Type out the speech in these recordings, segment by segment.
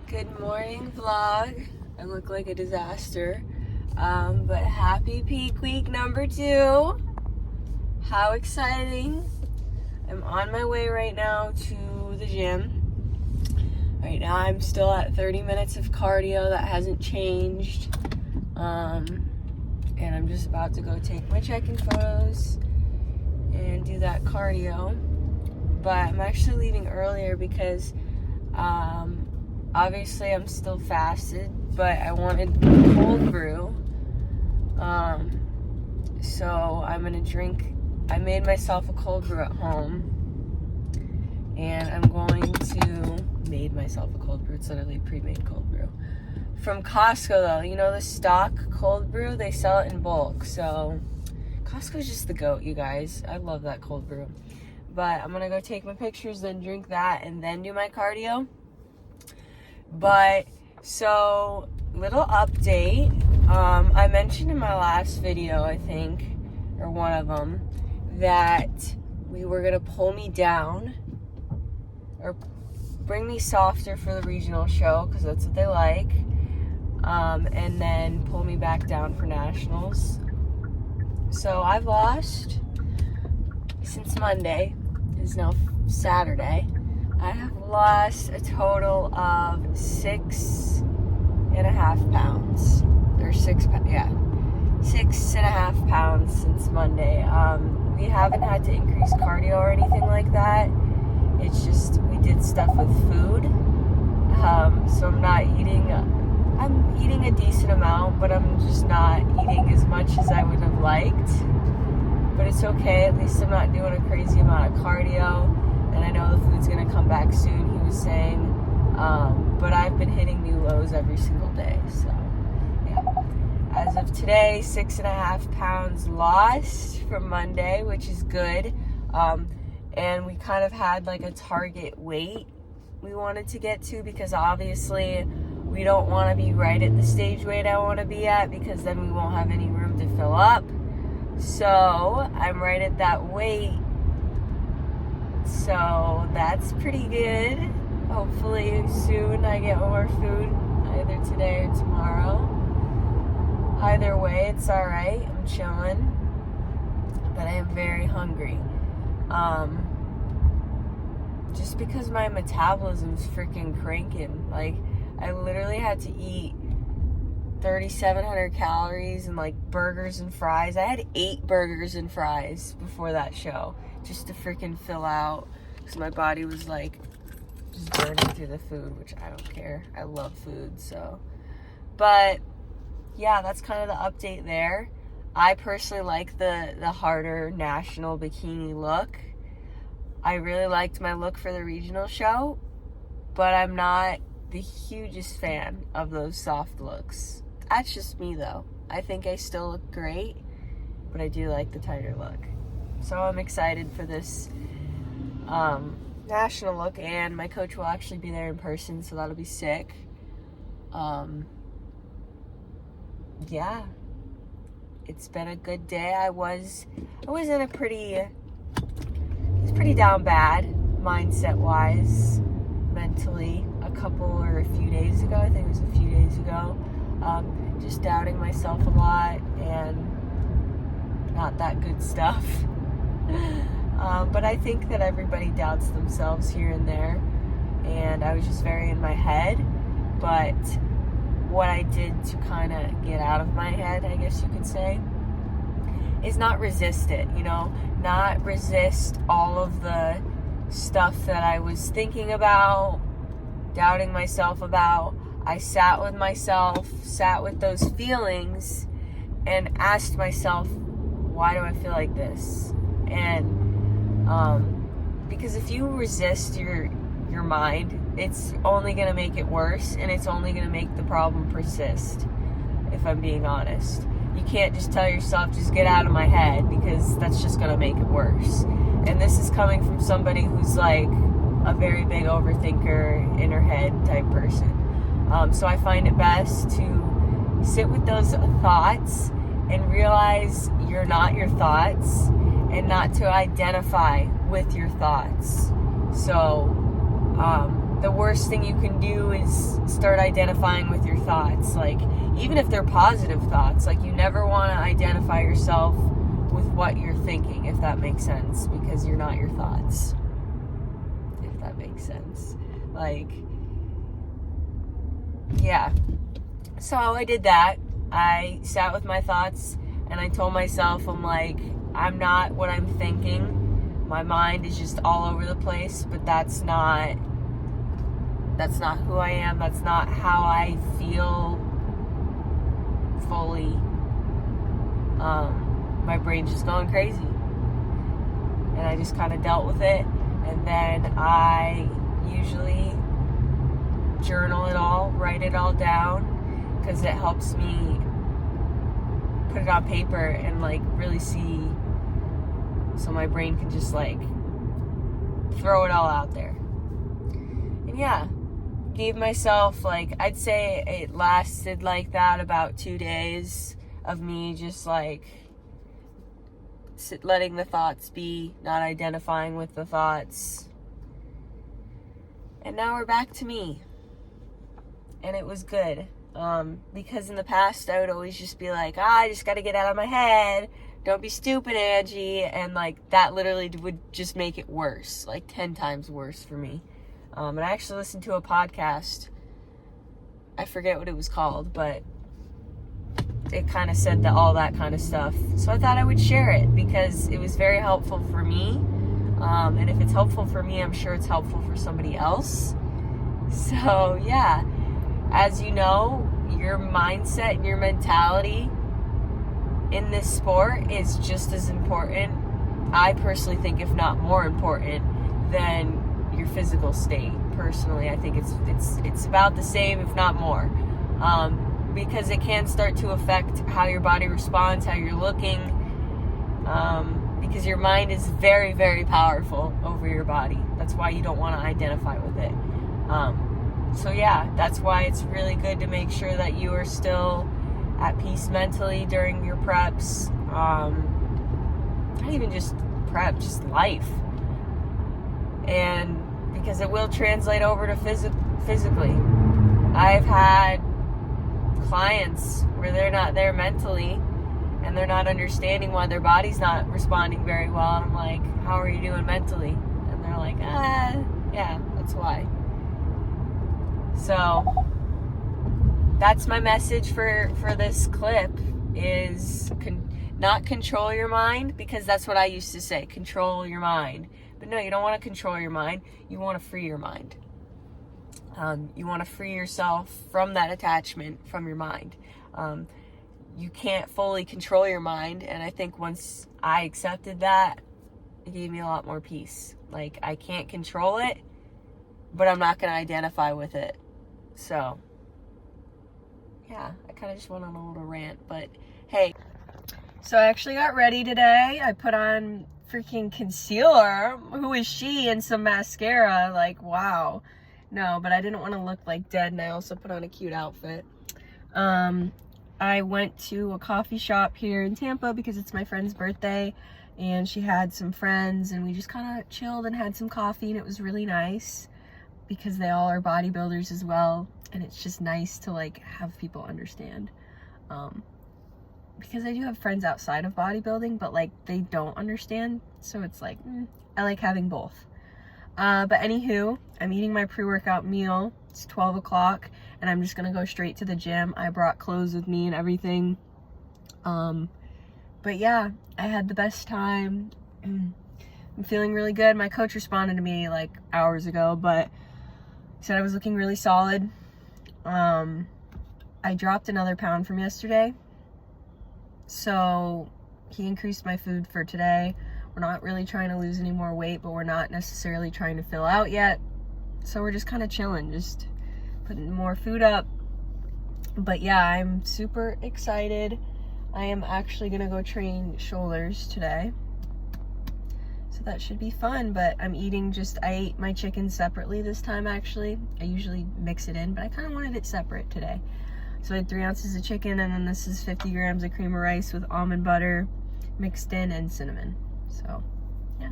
Good morning vlog. I look like a disaster, but happy peak week number 2. How exciting. I'm on my way right now to the gym. Right now I'm still at 30 minutes of cardio. That hasn't changed. And I'm just about to go take my check-in photos and do that cardio. But I'm actually leaving earlier because obviously I'm still fasted, but I wanted cold brew. So I'm gonna drink. I made myself a cold brew at home, and I'm going to made myself a cold brew. It's literally pre-made cold brew from Costco, though. You know, the stock cold brew, they sell it in bulk. So Costco's just the GOAT, you guys. I love that cold brew. But I'm gonna go take my pictures, then drink that, and then do my cardio. But so, little update. I mentioned in my last video, I think, or one of them, that we were gonna pull me down or bring me softer for the regional show, because that's what they like, and then pull me back down for nationals. So I've lost since Monday. Is now Saturday. I have lost a total of 6.5 pounds, or 6.5 pounds since Monday. We haven't had to increase cardio or anything like that. It's just we did stuff with food. So I'm not eating. I'm eating a decent amount, but I'm just not eating as much as I would have liked. But it's okay, at least I'm not doing a crazy amount of cardio, and I know the food's gonna come back soon, he was saying, but I've been hitting new lows every single day, so yeah. As of today, 6.5 pounds lost from Monday, which is good, and we kind of had like a target weight we wanted to get to, because obviously we don't want to be right at the stage weight I want to be at, because then we won't have any room to fill up. So I'm right at that weight, so that's pretty good. Hopefully soon I get more food, either today or tomorrow. Either way, it's alright. I'm chilling, but I am very hungry, just because my metabolism's freaking cranking. Like, I literally had to eat 3,700 calories and like burgers and fries. I had 8 burgers and fries before that show just to freaking fill out, because my body was like just burning through the food, which I don't care. I love food, so. But yeah, that's kind of the update there. I personally like the harder national bikini look. I really liked my look for the regional show, but I'm not the hugest fan of those soft looks. That's just me, though. I think I still look great, but I do like the tighter look. So I'm excited for this national look, and my coach will actually be there in person, so that'll be sick. Yeah, it's been a good day. I was in a pretty down bad mindset-wise, mentally, a few days ago. I think it was a few days ago. Just doubting myself a lot and not that good stuff. But I think that everybody doubts themselves here and there, and I was just very in my head. But what I did to kind of get out of my head, I guess you could say, is not resist it, not resist all of the stuff that I was thinking about, doubting myself about. I sat with myself, sat with those feelings, and asked myself, why do I feel like this? And because if you resist your mind, it's only going to make it worse, and it's only going to make the problem persist, if I'm being honest. You can't just tell yourself, just get out of my head, because that's just going to make it worse. And this is coming from somebody who's like a very big overthinker, in her head type person. So I find it best to sit with those thoughts and realize you're not your thoughts, and not to identify with your thoughts. So the worst thing you can do is start identifying with your thoughts. Like, even if they're positive thoughts, like, you never want to identify yourself with what you're thinking, if that makes sense, because you're not your thoughts, if that makes sense. Like, yeah. So I did that. I sat with my thoughts and I told myself, I'm like, I'm not what I'm thinking. My mind is just all over the place, but that's not who I am. That's not how I feel fully. My brain's just going crazy. And I just kind of dealt with it. And then I usually journal it all, write it all down, because it helps me put it on paper and like really see, so my brain can just like throw it all out there. And yeah, gave myself, like, I'd say it lasted like that about 2 days of me just like letting the thoughts be, not identifying with the thoughts. And now we're back to me. And it was good. Because in the past I would always just be like, I just got to get out of my head. Don't be stupid, Angie. And like that literally would just make it worse, like 10 times worse for me. And I actually listened to a podcast. I forget what it was called, but it kind of said all that kind of stuff. So I thought I would share it because it was very helpful for me. And if it's helpful for me, I'm sure it's helpful for somebody else. So yeah, as you know, your mindset and your mentality in this sport is just as important, I personally think, if not more important, than your physical state. Personally, I think it's about the same, if not more. Because it can start to affect how your body responds, how you're looking, because your mind is very, very powerful over your body. That's why you don't want to identify with it. So yeah, that's why it's really good to make sure that you are still at peace mentally during your preps. Not even just prep, just life. And because it will translate over to physically. I've had clients where they're not there mentally and they're not understanding why their body's not responding very well, and I'm like, how are you doing mentally? And they're like, yeah, that's why. So that's my message for this clip, is not control your mind, because that's what I used to say, control your mind. But no, you don't want to control your mind. You want to free your mind. You want to free yourself from that attachment from your mind. You can't fully control your mind, and I think once I accepted that, it gave me a lot more peace. Like, I can't control it, but I'm not going to identify with it. So, yeah, I kind of just went on a little rant, but hey. So I actually got ready today. I put on freaking concealer. Who is she? And some mascara. Like, wow. No, but I didn't want to look like dead, and I also put on a cute outfit. I went to a coffee shop here in Tampa because it's my friend's birthday, and she had some friends, and we just kind of chilled and had some coffee, and it was really nice because they all are bodybuilders as well, and it's just nice to like have people understand. Because I do have friends outside of bodybuilding, but like they don't understand, so it's like, I like having both. But anywho, I'm eating my pre-workout meal. It's 12 o'clock, and I'm just gonna go straight to the gym. I brought clothes with me and everything. But yeah, I had the best time. I'm feeling really good. My coach responded to me like hours ago, but said I was looking really solid. I dropped another pound from yesterday, so he increased my food for today. We're not really trying to lose any more weight, but we're not necessarily trying to fill out yet. So we're just kind of chilling, just putting more food up. But yeah, I'm super excited. I am actually gonna go train shoulders today, so that should be fun. But I ate my chicken separately this time, actually. I usually mix it in, but I kind of wanted it separate today. So I had 3 ounces of chicken, and then this is 50 grams of cream of rice with almond butter mixed in and cinnamon. So, yeah.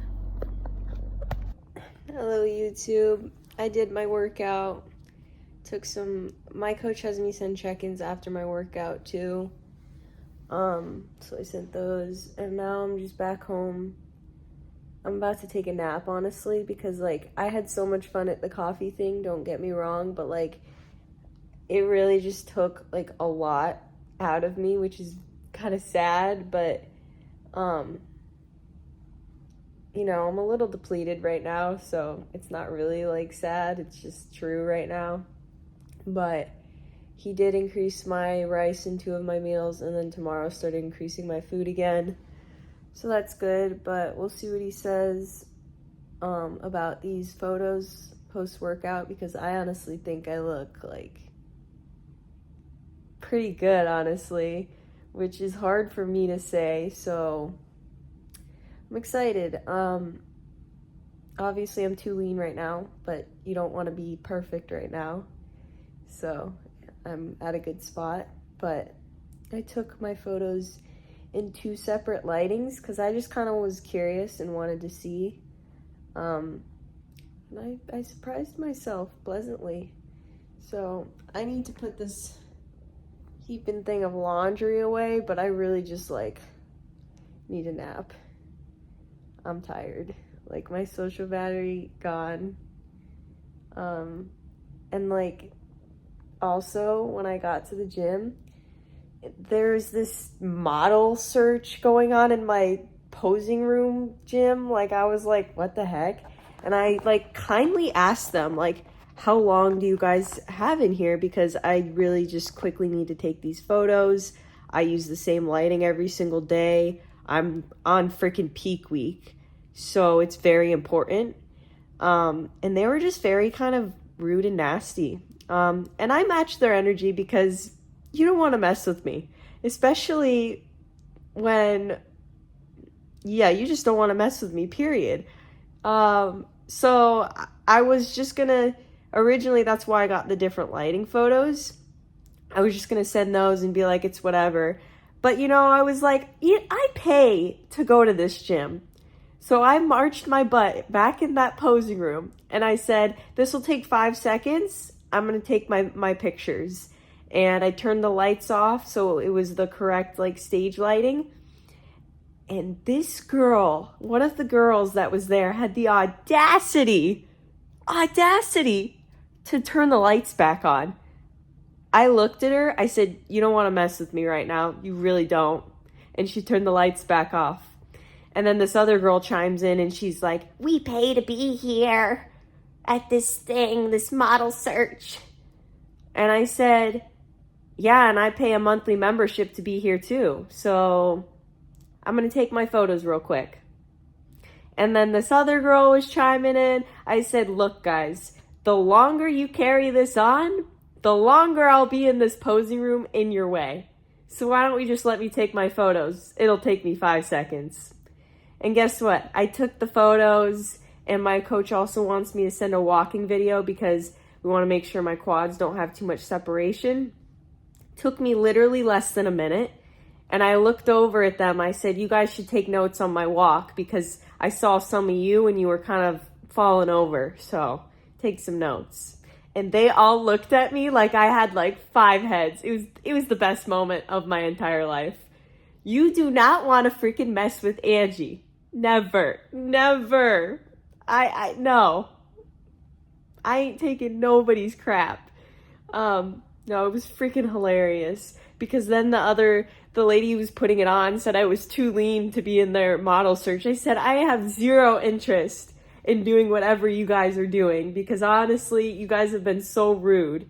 Hello, YouTube. I did my workout. My coach has me send check-ins after my workout too. So I sent those, and now I'm just back home. I'm about to take a nap, honestly, because like I had so much fun at the coffee thing, don't get me wrong, but like it really just took like a lot out of me, which is kind of sad, but you know, I'm a little depleted right now, so it's not really like sad, it's just true right now. But he did increase my rice in 2 of my meals, and then tomorrow started increasing my food again. So that's good, but we'll see what he says about these photos post-workout, because I honestly think I look like pretty good, honestly, which is hard for me to say, so I'm excited. Obviously I'm too lean right now, but you don't want to be perfect right now. So I'm at a good spot, but I took my photos in 2 separate lightings because I just kind of was curious and wanted to see. And I surprised myself pleasantly. So I need to put this heaping thing of laundry away, but I really just like need a nap. I'm tired. Like my social battery gone. And like also when I got to the gym, there's this model search going on in my posing room gym. Like I was like, what the heck? And I like kindly asked them like, how long do you guys have in here? Because I really just quickly need to take these photos. I use the same lighting every single day. I'm on freaking peak week, so it's very important. And they were just very kind of rude and nasty. And I matched their energy because you don't want to mess with me, especially when, yeah, you just don't want to mess with me, period. So I was just gonna, originally that's why I got the different lighting photos. I was just gonna send those and be like, it's whatever. But you know, I was like, yeah, I pay to go to this gym. So I marched my butt back in that posing room and I said, this will take 5 seconds. I'm gonna take my pictures. And I turned the lights off so it was the correct like stage lighting. And this girl, one of the girls that was there, had the audacity to turn the lights back on. I looked at her, I said, you don't want to mess with me right now, you really don't. And she turned the lights back off. And then this other girl chimes in and she's like, we pay to be here at this thing, this model search. And I said, yeah, and I pay a monthly membership to be here too. So I'm going to take my photos real quick. And then this other girl was chiming in. I said, look, guys, the longer you carry this on, the longer I'll be in this posing room in your way. So why don't we just let me take my photos? It'll take me 5 seconds. And guess what? I took the photos, and my coach also wants me to send a walking video because we want to make sure my quads don't have too much separation. Took me literally less than a minute. And I looked over at them. I said, you guys should take notes on my walk because I saw some of you and you were kind of falling over. So take some notes. And they all looked at me like I had like 5 heads. It was the best moment of my entire life. You do not want to freaking mess with Angie. Never. Never. No. I ain't taking nobody's crap. No, it was freaking hilarious. Because then the lady who was putting it on said I was too lean to be in their model search. I said, I have zero interest in doing whatever you guys are doing. Because honestly, you guys have been so rude.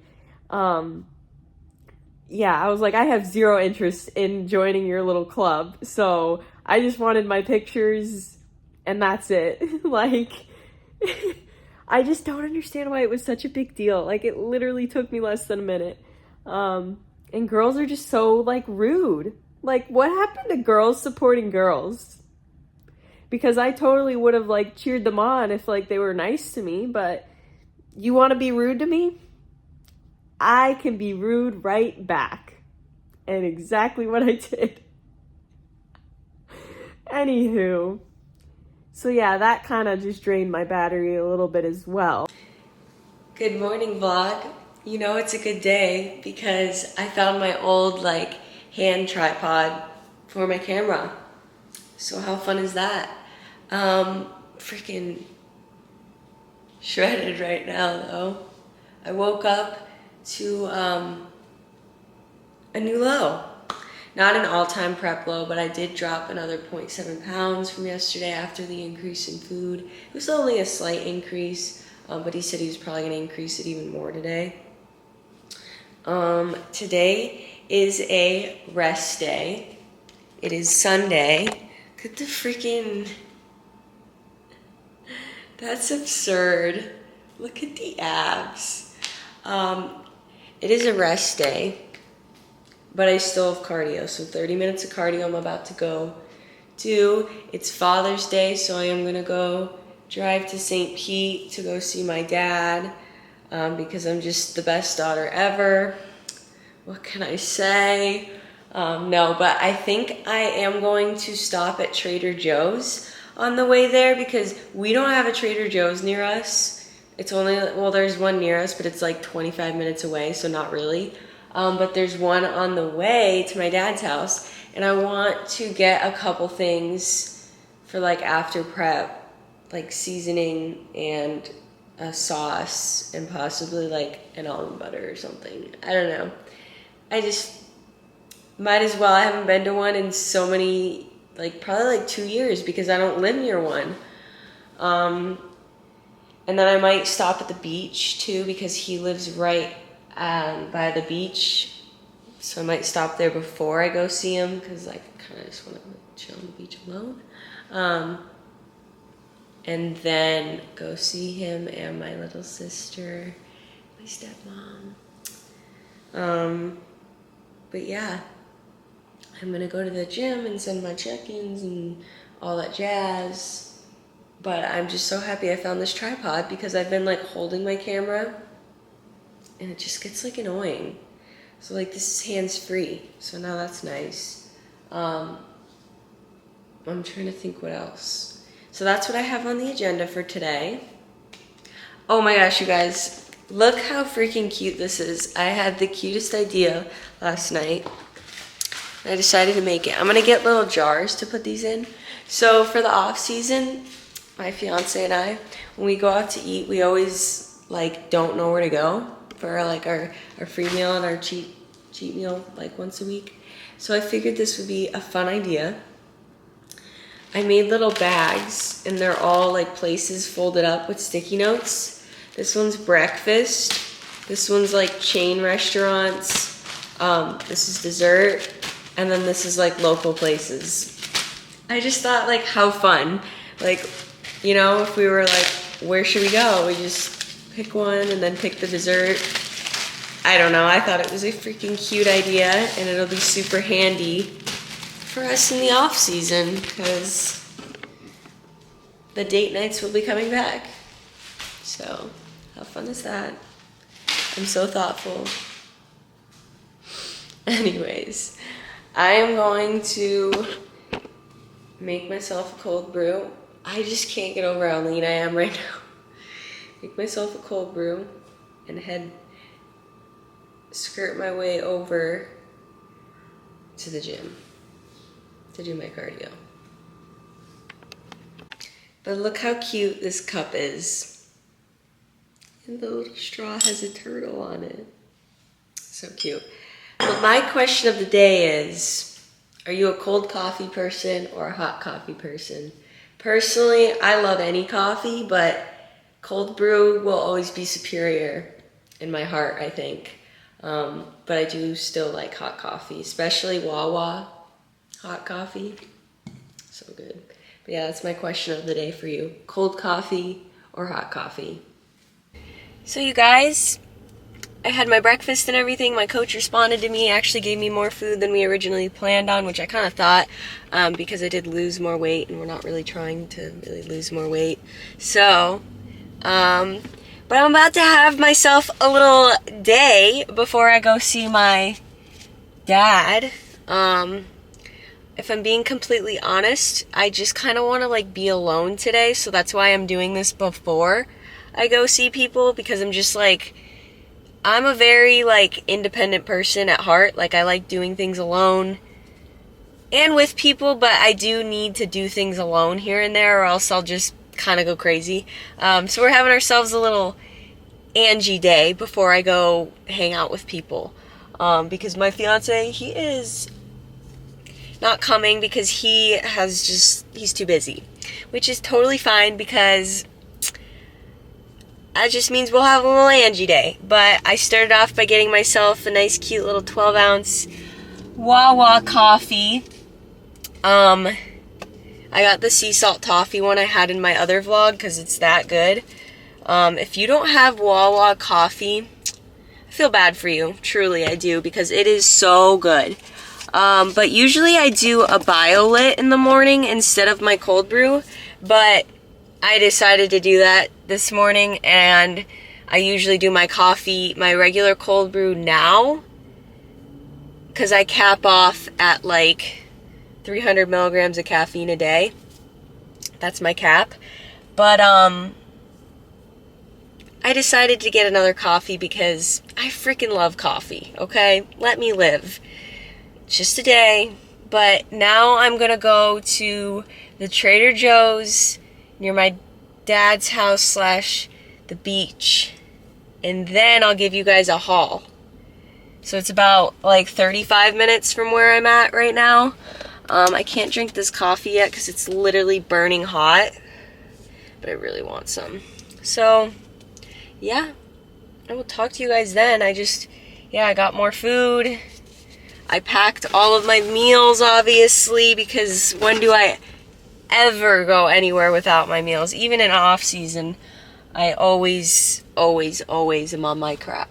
Yeah, I was like, I have zero interest in joining your little club. So I just wanted my pictures and that's it. Like, I just don't understand why it was such a big deal. Like, it literally took me less than a minute. And girls are just so, like, rude. Like, what happened to girls supporting girls? Because I totally would have, like, cheered them on if, like, they were nice to me. But you want to be rude to me? I can be rude right back. And exactly what I did. Anywho. So yeah, that kind of just drained my battery a little bit as well. Good morning, vlog. You know it's a good day because I found my old like hand tripod for my camera. So how fun is that? Freaking shredded right now though. I woke up to a new low. Not an all-time prep low, but I did drop another 0.7 pounds from yesterday after the increase in food. It was only a slight increase. But he said he was probably going to increase it even more today. Today is a rest day. It is Sunday. Look at the freaking... That's absurd. Look at the abs. It is a rest day, but I still have cardio. So 30 minutes of cardio I'm about to go do. It's Father's Day, so I am going to go drive to St. Pete to go see my dad because I'm just the best daughter ever. What can I say? No, but I think I am going to stop at Trader Joe's on the way there because we don't have a Trader Joe's near us. It's only, well, there's one near us, but it's like 25 minutes away, so not really. But there's one on the way to my dad's house, and I want to get a couple things for like after prep, like seasoning and a sauce and possibly like an almond butter or something. I don't know. I just might as well. I haven't been to one in so many, like probably like 2 years because I don't live near one. And then I might stop at the beach too because he lives right by the beach. So I might stop there before I go see him because I kind of just want to chill on the beach alone. And then go see him and my little sister, my stepmom. But yeah, I'm gonna go to the gym and send my check-ins and all that jazz. But I'm just so happy I found this tripod because I've been like holding my camera and it just gets like annoying. So like this is hands-free, so now that's nice. I'm trying to think what else. So that's what I have on the agenda for today. Oh my gosh, you guys, look how freaking cute this is. I had the cutest idea last night. I decided to make it. I'm gonna get little jars to put these in. So for the off season, my fiance and I, when we go out to eat, we always like don't know where to go for like our free meal and our cheat meal like once a week. So I figured this would be a fun idea. I made little bags and they're all like places folded up with sticky notes. This one's breakfast. This one's like chain restaurants. This is dessert. And then this is like local places. I just thought like how fun. Like, you know, if we were like, where should we go? We just pick one and then pick the dessert. I don't know. I thought it was a freaking cute idea and it'll be super handy for us in the off season because the date nights will be coming back. So how fun is that? I'm so thoughtful. Anyways, I am going to make myself a cold brew. I just can't get over how lean I am right now. Make myself a cold brew and skirt my way over to the gym to do my cardio. But look how cute this cup is. And the little straw has a turtle on it. So cute. But my question of the day is, are you a cold coffee person or a hot coffee person? Personally, I love any coffee, but cold brew will always be superior in my heart, I think. But I do still like hot coffee, especially Wawa hot coffee. So good. But yeah, that's my question of the day for you. Cold coffee or hot coffee? So you guys, I had my breakfast and everything. My coach responded to me, actually gave me more food than we originally planned on, which I kind of thought because I did lose more weight and we're not really trying to really lose more weight. So, but I'm about to have myself a little day before I go see my dad. If I'm being completely honest, I just kind of want to like be alone today, so that's why I'm doing this before I go see people, because I'm just like, I'm a very like independent person at heart. Like, I like doing things alone and with people, but I do need to do things alone here and there, or else I'll just kind of go crazy. So we're having ourselves a little Angie day before I go hang out with people, because my fiance, he is not coming because he's too busy, which is totally fine, because that just means we'll have a little Angie day. But I started off by getting myself a nice cute little 12-ounce Wawa coffee. I got the sea salt toffee one I had in my other vlog because it's that good. If you don't have Wawa coffee, I feel bad for you. Truly, I do, because it is so good. But usually I do a BioLit in the morning instead of my cold brew, but I decided to do that this morning, and I usually do my coffee, my regular cold brew now, because I cap off at like 300 milligrams of caffeine a day. That's my cap. But I decided to get another coffee because I freaking love coffee, okay? Let me live. Just a day. But now I'm gonna go to the Trader Joe's near my dad's house / the beach, and then I'll give you guys a haul. So it's about like 35 minutes from where I'm at right now. I can't drink this coffee yet because it's literally burning hot, but I really want some. So yeah, I will talk to you guys then. I got more food. I packed all of my meals, obviously, because when do I ever go anywhere without my meals? Even in off season, I always am on my crap.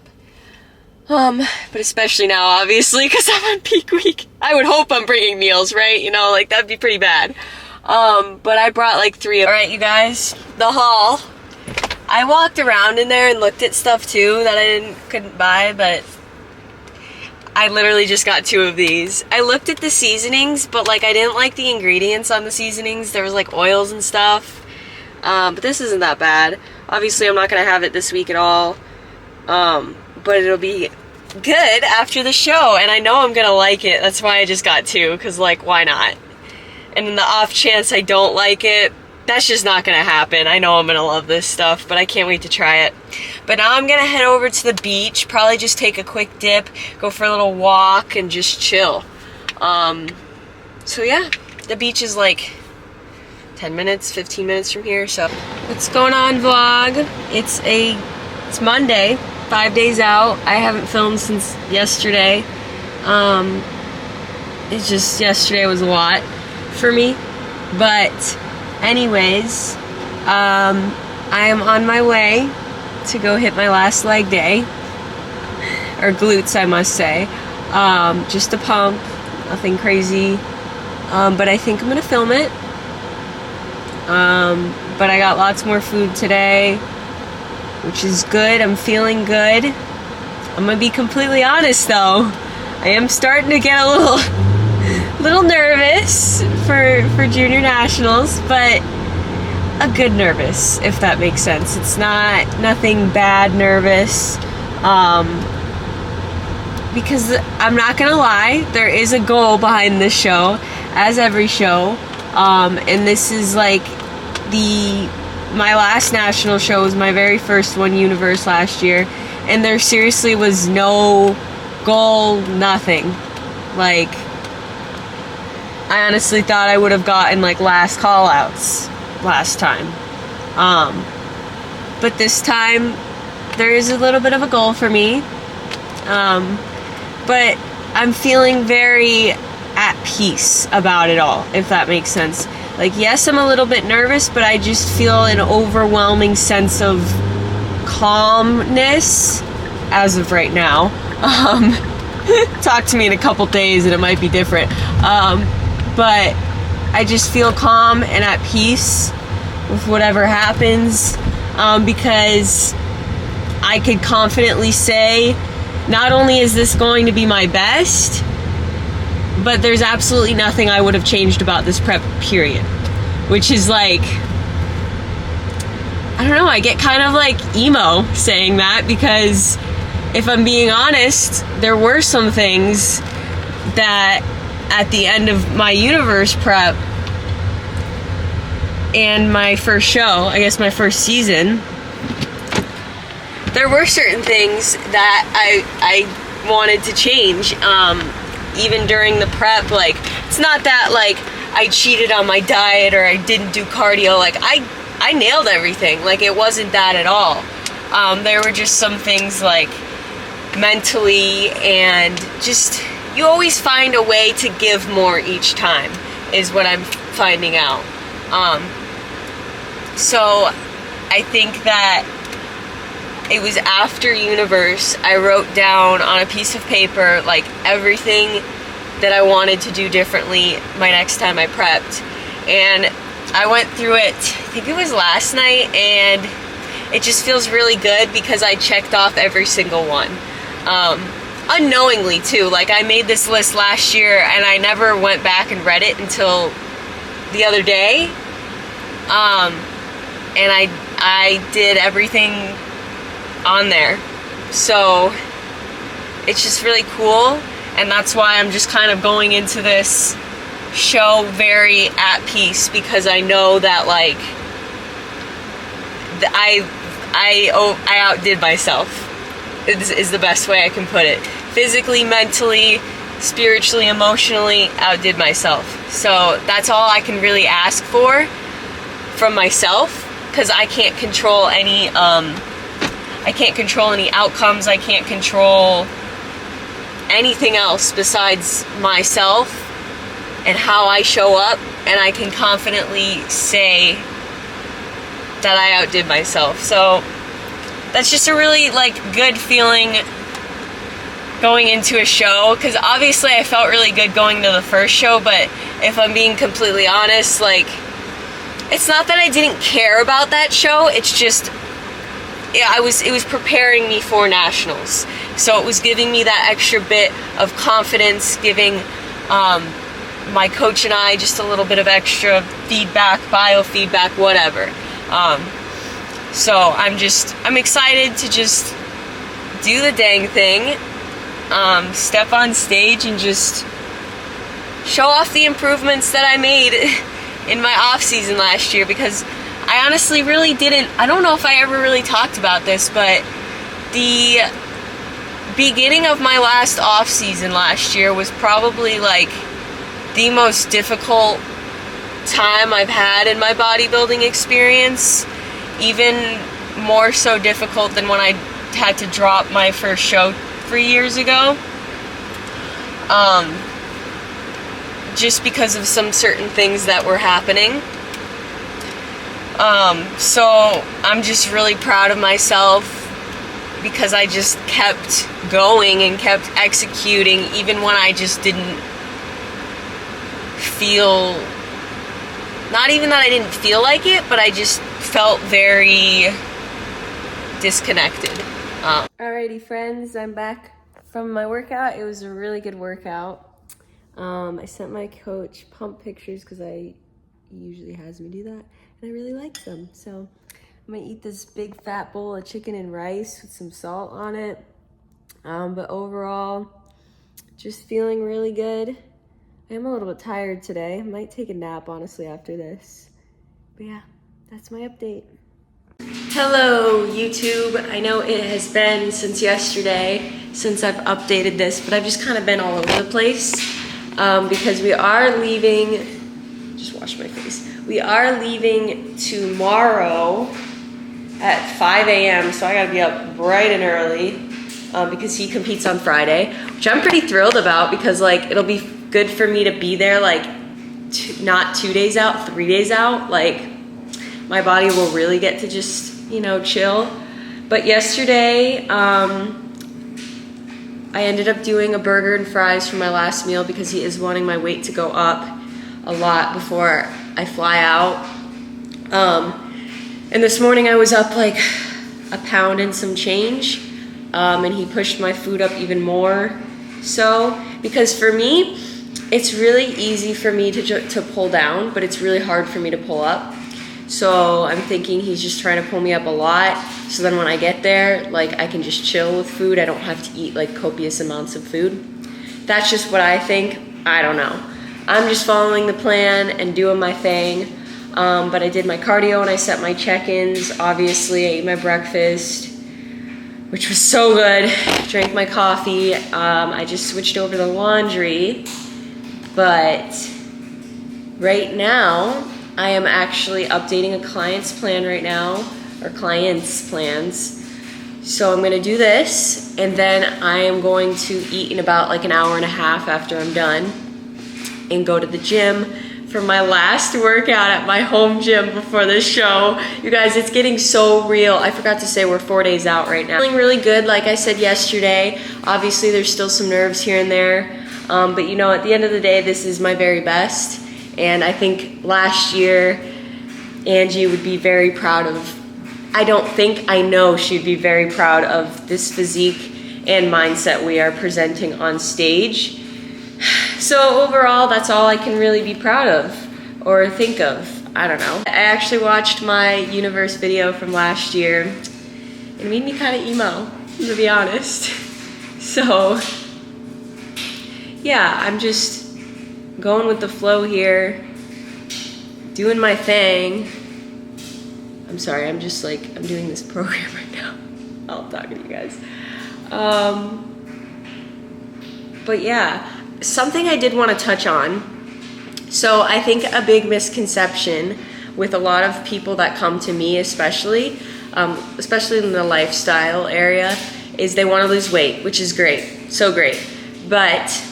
But especially now, obviously, because I'm on peak week. I would hope I'm bringing meals, right? You know, like, that'd be pretty bad. But I brought like 3. Alright, you guys, the haul. I walked around in there and looked at stuff too that I couldn't buy, but I literally just got 2 of these. I looked at the seasonings, but like, I didn't like the ingredients on the seasonings. There was like oils and stuff. But this isn't that bad. Obviously, I'm not gonna have it this week at all. But it'll be good after the show, and I know I'm gonna like it. That's why I just got 2, because like, why not? And in the off chance I don't like it, that's just not gonna happen. I know I'm gonna love this stuff, but I can't wait to try it. But now I'm gonna head over to the beach, probably just take a quick dip, go for a little walk, and just chill. So yeah, the beach is like 10 minutes, 15 minutes from here, so. What's going on, vlog? It's Monday, 5 days out. I haven't filmed since yesterday. It's just, yesterday was a lot for me. But anyways, I am on my way to go hit my last leg day, or glutes, I must say. Just a pump, nothing crazy. But I think I'm gonna film it. But I got lots more food today, which is good. I'm feeling good. I'm gonna be completely honest though, I am starting to get a little nervous for junior nationals, but a good nervous, if that makes sense. It's nothing bad nervous, because I'm not gonna lie, there is a goal behind this show, as every show, and this is like my last national show was my very first one, Universe, last year, and there seriously was no goal, nothing. Like, I honestly thought I would have gotten like last call outs last time, but this time there is a little bit of a goal for me, but I'm feeling very at peace about it all, if that makes sense. Like, yes, I'm a little bit nervous, but I just feel an overwhelming sense of calmness as of right now. Talk to me in a couple days and it might be different. But I just feel calm and at peace with whatever happens, because I could confidently say, not only is this going to be my best, but there's absolutely nothing I would have changed about this prep period, which is like, I don't know, I get kind of like emo saying that, because if I'm being honest, there were some things that at the end of my universe prep and my first show, I guess my first season, there were certain things that I wanted to change. Even during the prep, like, it's not that like I cheated on my diet or I didn't do cardio. Like, I nailed everything. Like, it wasn't that at all. There were just some things like mentally, and just, you always find a way to give more each time, is what I'm finding out. So I think that it was after Universe, I wrote down on a piece of paper like everything that I wanted to do differently my next time I prepped. And I went through it, I think it was last night, and it just feels really good because I checked off every single one. Unknowingly too, like I made this list last year and I never went back and read it until the other day. And I did everything on there. So it's just really cool, and that's why I'm just kind of going into this show very at peace, because I know that like I outdid myself is the best way I can put it. Physically, mentally, spiritually, emotionally, outdid myself. So that's all I can really ask for from myself, because I can't control any outcomes. I can't control anything else besides myself and how I show up, and I can confidently say that I outdid myself. So that's just a really like good feeling going into a show, because obviously I felt really good going to the first show, but if I'm being completely honest, like, it's not that I didn't care about that show, it's just, yeah, it was preparing me for nationals. So it was giving me that extra bit of confidence, giving my coach and I just a little bit of extra feedback, biofeedback, whatever. So I'm excited to just do the dang thing, step on stage and just show off the improvements that I made in my off season last year, because I honestly really didn't, I don't know if I ever really talked about this, but the beginning of my last off season last year was probably like the most difficult time I've had in my bodybuilding experience, even more so difficult than when I had to drop my first show 3 years ago. Just because of some certain things that were happening. So I'm just really proud of myself, because I just kept going and kept executing even when I just didn't feel, not even that I didn't feel like it, but I just felt very disconnected. Alrighty friends, I'm back from my workout. It was a really good workout. I sent my coach pump pictures because he usually has me do that, and I really like them. So I'm gonna eat this big fat bowl of chicken and rice with some salt on it. But overall, just feeling really good. I am a little bit tired today. I might take a nap, honestly, after this. But yeah, that's my update. Hello, YouTube. I know it has been since yesterday since I've updated this, but I've just kind of been all over the place. Because we are leaving, just wash my face. We are leaving tomorrow at 5 a.m. So I gotta be up bright and early because he competes on Friday, which I'm pretty thrilled about, because like it'll be good for me to be there like not 2 days out, 3 days out. Like my body will really get to just, you know, chill. But yesterday, I ended up doing a burger and fries for my last meal because he is wanting my weight to go up a lot before I fly out. And this morning I was up like a pound and some change, and he pushed my food up even more. So, because for me, it's really easy for me to pull down, but it's really hard for me to pull up. So I'm thinking he's just trying to pull me up a lot. So then when I get there, like I can just chill with food. I don't have to eat like copious amounts of food. That's just what I think. I don't know. I'm just following the plan and doing my thing. But I did my cardio and I set my check-ins. Obviously, I ate my breakfast, which was so good. Drank my coffee. I just switched over to the laundry. But right now, I am actually updating a client's plan right now, or client's plans. So I'm gonna do this, and then I am going to eat in about like an hour and a half after I'm done, and go to the gym for my last workout at my home gym before this show. You guys, it's getting so real. I forgot to say we're 4 days out right now. Feeling really good, like I said yesterday. Obviously, there's still some nerves here and there, but you know, at the end of the day, this is my very best. And I think last year, Angie would be very proud of, I know she'd be very proud of this physique and mindset we are presenting on stage. So overall, that's all I can really be proud of or think of. I don't know. I actually watched my universe video from last year. It made me kind of emo, to be honest. So yeah, I'm just going with the flow here, doing my thing. I'm sorry, I'm just like, I'm doing this program right now while I'm talking to you guys. But yeah, something I did want to touch on. So I think a big misconception with a lot of people that come to me, especially in the lifestyle area, is they want to lose weight, which is great, so great. But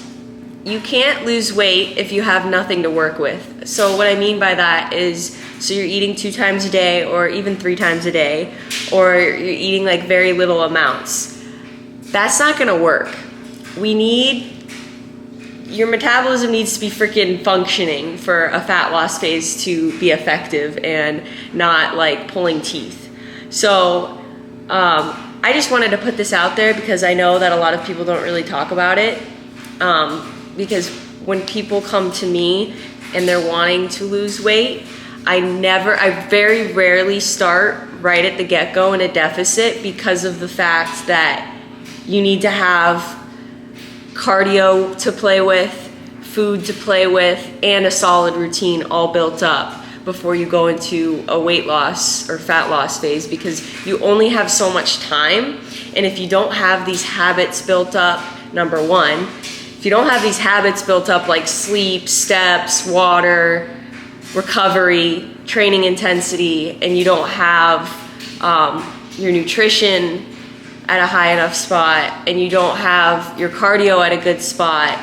you can't lose weight if you have nothing to work with. So what I mean by that is, so you're eating 2 times a day or even 3 times a day, or you're eating like very little amounts. That's not gonna work. Your metabolism needs to be freaking functioning for a fat loss phase to be effective and not like pulling teeth. So I just wanted to put this out there because I know that a lot of people don't really talk about it. Because when people come to me and they're wanting to lose weight, I very rarely start right at the get-go in a deficit because of the fact that you need to have cardio to play with, food to play with, and a solid routine all built up before you go into a weight loss or fat loss phase, because you only have so much time. And if you don't have these habits built up, number one, if you don't have these habits built up like sleep, steps, water, recovery, training intensity, and you don't have your nutrition at a high enough spot, and you don't have your cardio at a good spot,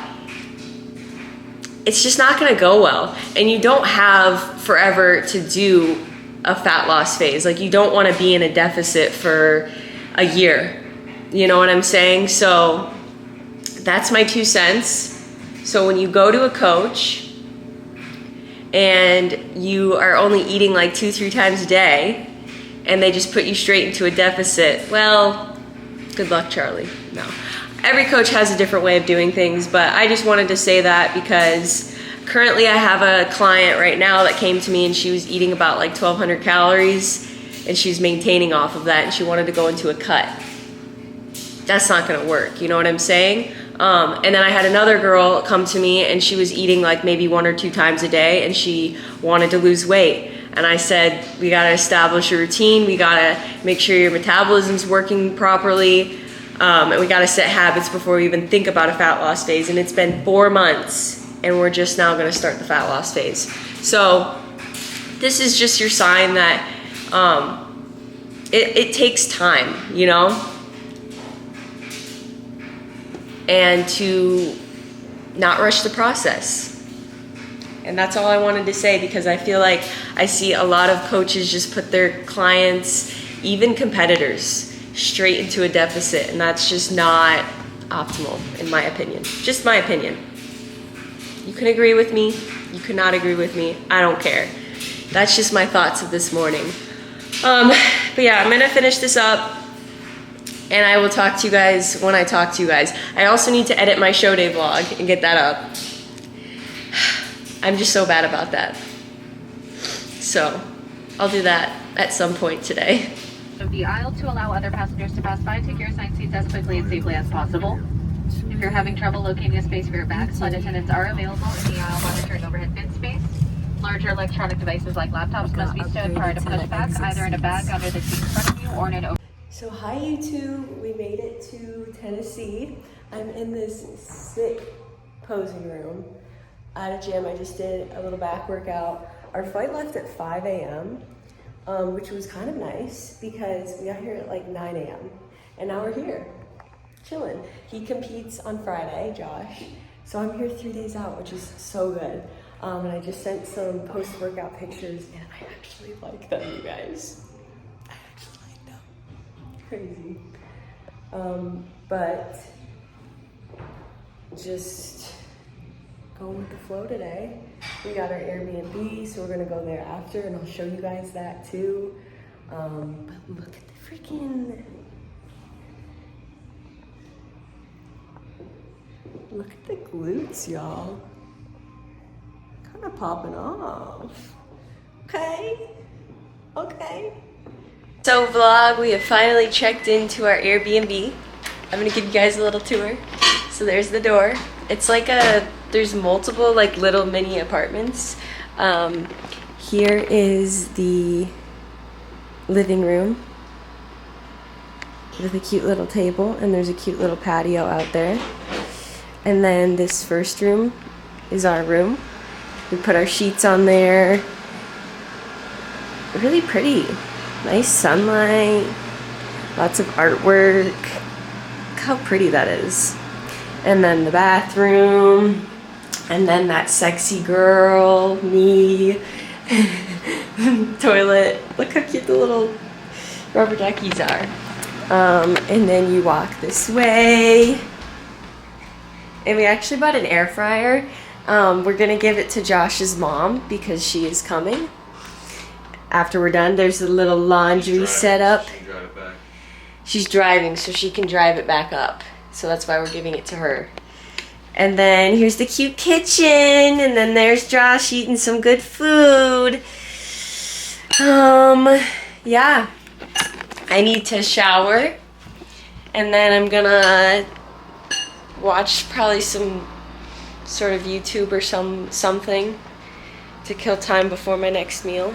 it's just not gonna go well. And you don't have forever to do a fat loss phase. Like, you don't wanna be in a deficit for a year. You know what I'm saying? So that's my 2 cents. So when you go to a coach and you are only eating like 2-3 times a day and they just put you straight into a deficit, well, good luck, Charlie. No. Every coach has a different way of doing things, but I just wanted to say that because currently I have a client right now that came to me and she was eating about like 1,200 calories and she's maintaining off of that, and she wanted to go into a cut. That's not gonna work, you know what I'm saying? And then I had another girl come to me and she was eating like maybe 1 or 2 times a day and she wanted to lose weight. And I said, we gotta establish a routine, we gotta make sure your metabolism's working properly, and we gotta set habits before we even think about a fat loss phase. And it's been 4 months and we're just now gonna start the fat loss phase. So this is just your sign that it takes time, you know? And to not rush the process. And that's all I wanted to say, because I feel like I see a lot of coaches just put their clients, even competitors, straight into a deficit, and that's just not optimal, in my opinion. Just my opinion. You can agree with me, you could not agree with me, I don't care. That's just my thoughts of this morning. But yeah, I'm gonna finish this up, and I will talk to you guys when I talk to you guys. I also need to edit my show day vlog and get that up. I'm just so bad about that. So, I'll do that at some point today. Of the aisle to allow other passengers to pass by. Take your assigned seats as quickly and safely as possible. If you're having trouble locating a space for your bags, flight attendants are available in the aisle monitoring overhead bin space. Larger electronic devices like laptops must be stowed prior to push back, either in a bag under the seat in front of you or in an over. So hi YouTube, we made it to Tennessee. I'm in this sick posing room at a gym. I just did a little back workout. Our flight left at 5 a.m. Which was kind of nice because we got here at like 9 a.m. and now we're here, chilling. He competes on Friday, Josh, so I'm here 3 days out, which is so good. And I just sent some post-workout pictures and I actually like them, you guys. I actually like them. Crazy. But just going with the flow today. We got our Airbnb, so we're gonna go there after, and I'll show you guys that too. But look at the freaking, look at the glutes, y'all. Kind of popping off. Okay, okay. So vlog, we have finally checked into our Airbnb. I'm gonna give you guys a little tour. So there's the door. It's like there's multiple like little mini apartments. Here is the living room with a cute little table, and there's a cute little patio out there. And then this first room is our room. We put our sheets on there. Really pretty. Nice sunlight. Lots of artwork. Look how pretty that is. And then the bathroom. And then that sexy girl, me. Toilet. Look how cute the little rubber duckies are. And then you walk this way. And we actually bought an air fryer. We're gonna give it to Josh's mom because she is coming. After we're done, there's a little laundry setup. She can drive it back. She's driving, so she can drive it back up. So that's why we're giving it to her. And then here's the cute kitchen. And then there's Josh eating some good food. Yeah. I need to shower. And then I'm gonna watch probably some sort of YouTube or something to kill time before my next meal.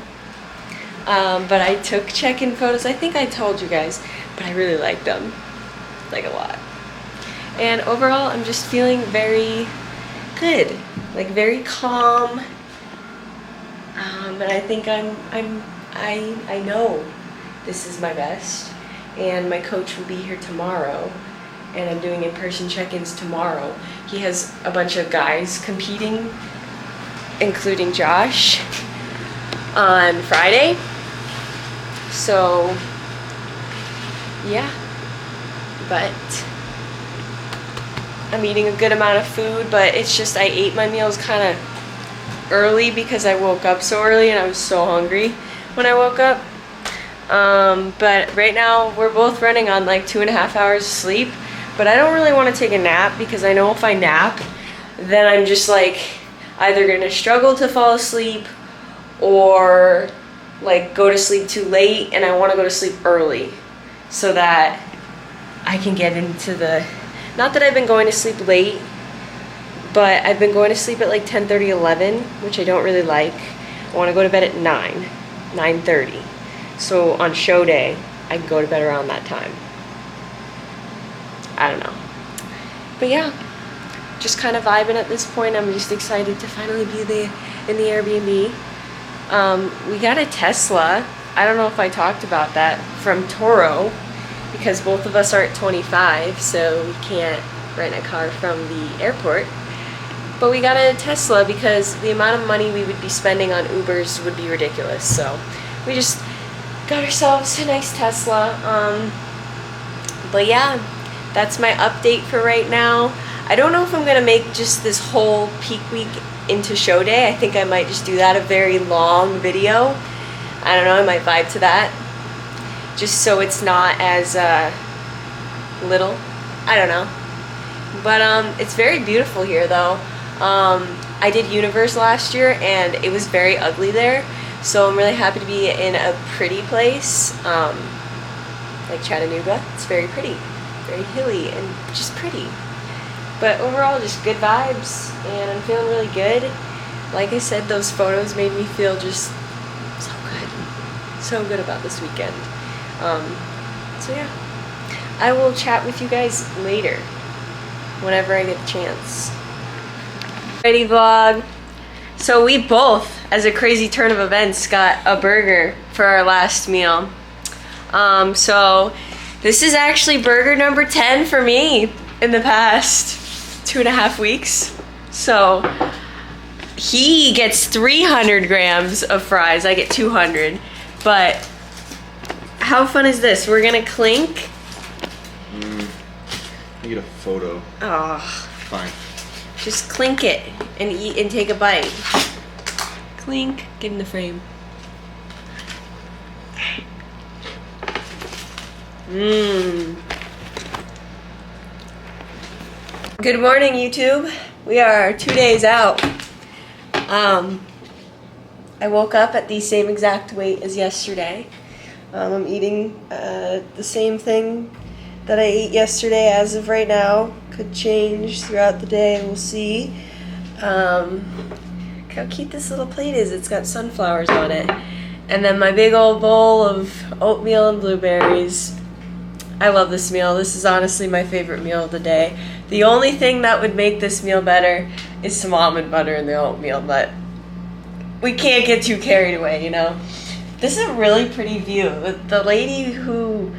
But I took check-in photos. I think I told you guys, but I really like them, like a lot. And overall, I'm just feeling very good, like very calm. And I think I know this is my best. And my coach will be here tomorrow, and I'm doing in-person check-ins tomorrow. He has a bunch of guys competing, including Josh, on Friday. So, yeah, but I'm eating a good amount of food, but it's just I ate my meals kind of early because I woke up so early and I was so hungry when I woke up. But right now we're both running on like 2.5 hours of sleep, but I don't really want to take a nap because I know if I nap, then I'm just like either gonna struggle to fall asleep or like go to sleep too late, and I want to go to sleep early so that I can get into the, not that I've been going to sleep late, but I've been going to sleep at like 10:30, 11, which I don't really like. I want to go to bed at 9:30. So on show day, I can go to bed around that time. I don't know. But yeah, just kind of vibing at this point. I'm just excited to finally be in the Airbnb. We got a Tesla. I don't know if I talked about that, from Toro, because both of us are at 25, so we can't rent a car from the airport. But we got a Tesla because the amount of money we would be spending on Ubers would be ridiculous. So we just got ourselves a nice Tesla. But yeah, that's my update for right now. I don't know if I'm gonna make just this whole peak week into show day. I think I might just do that, a very long video. I don't know, I might vibe to that, just so it's not as little. I don't know, but it's very beautiful here though. I did Universe last year and it was very ugly there, So I'm really happy to be in a pretty place, like Chattanooga. It's very pretty, very hilly, and just pretty. But overall, just good vibes, and I'm feeling really good. Like I said, those photos made me feel just so good about this weekend. So yeah, I will chat with you guys later, whenever I get the chance. Ready, vlog. So we both, as a crazy turn of events, got a burger for our last meal. So this is actually burger number 10 for me in the past 2.5 weeks. So he gets 300 grams of fries, I get 200. But how fun is this? We're gonna clink. I get a photo. Oh. Fine. Just clink it and eat and take a bite. Clink. Get in the frame. Mmm. Good morning, YouTube. We are 2 days out. I woke up at the same exact weight as yesterday. I'm eating the same thing that I ate yesterday as of right now. Could change throughout the day, we'll see. Look how cute this little plate is. It's got sunflowers on it. And then my big old bowl of oatmeal and blueberries. I love this meal. This is honestly my favorite meal of the day. The only thing that would make this meal better is some almond butter in the oatmeal, but we can't get too carried away, you know? This is a really pretty view. The lady who